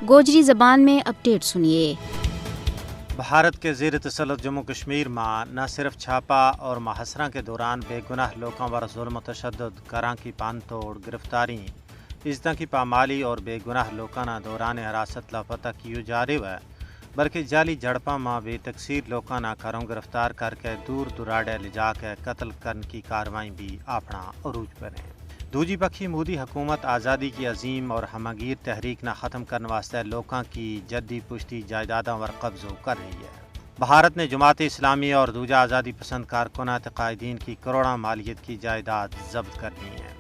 گوجری زبان میں اپڈیٹ سنیے۔ بھارت کے زیر تسلط جموں کشمیر میں نہ صرف چھاپا اور محاصرہ کے دوران بے گناہ لوگوں پر ظلم و تشدد، گھراں کی پان توڑ، گرفتاری، عزتوں کی پامالی اور بے گناہ لوگوں نے دوران حراست لاپتہ کیے جا رہے ہوئے، بلکہ جعلی جھڑپاں میں بے تقصیر لوگوں نے گھروں گرفتار کر کے دور دراڑے لے جا کے قتل کرنے کی کارروائی بھی اپنا عروج پر ہیں۔ دوجی پکھی مودی حکومت آزادی کی عظیم اور ہمگیر تحریک نہ ختم کرنے واسطے لوگوں کی جدی پشتی جائیدادوں پر قبضہ کر رہی ہے۔ بھارت نے جماعت اسلامی اور دوجا آزادی پسند کارکنات قائدین کی کروڑوں مالیت کی جائیداد ضبط کر لی ہے۔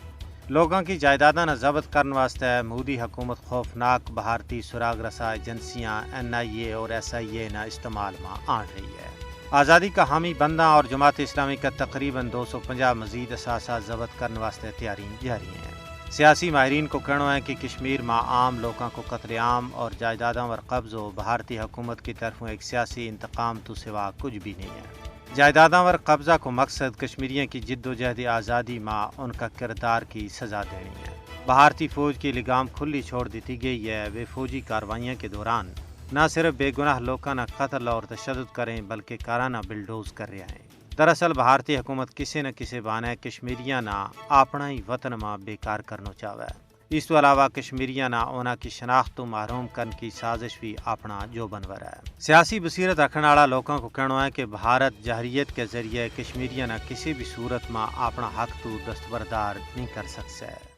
لوگوں کی جائیدادوں نے ضبط کرنے واسطے مودی حکومت خوفناک بھارتی سراغ رساں ایجنسیاں NIA اور SIA نہ استعمال میں آن رہی ہے۔ آزادی کا حامی بندہ اور جماعت اسلامی کا تقریباً 250 مزید اثاثہ ضبط کرنے واسطے تیاری جاری ہیں۔ سیاسی ماہرین کو کہنا ہے کہ کشمیر میں عام لوگوں کو قتل عام اور جائیدادوں پر قبضہ بھارتی حکومت کی طرف ایک سیاسی انتقام تو سوا کچھ بھی نہیں ہے۔ جائیدادوں پر قبضہ کو مقصد کشمیریوں کی جد و جہد آزادی میں ان کا کردار کی سزا دینی ہے۔ بھارتی فوج کی لگام کھلی چھوڑ دیتی گئی ہے۔ وہ فوجی کارروائیوں کے دوران نہ صرف بے گناہ لوگوں نے قتل اور تشدد کریں بلکہ کارانہ بلڈوز کر رہے ہیں۔ دراصل بھارتی حکومت کسی نہ کسی بہانے کشمیریاں نہ اپنا ہی وطن میں بیکار کرنا چاہے۔ اس تو علاوہ کشمیریاں نہ انہاں کی شناخت تو محروم کرنے کی سازش بھی اپنا جو بنور ہے۔ سیاسی بصیرت رکھنے والا لوگوں کو کہنا ہے کہ بھارت جہریت کے ذریعے کشمیریاں نہ کسی بھی صورت میں اپنا حق تو دستبردار نہیں کر سکتا ہے۔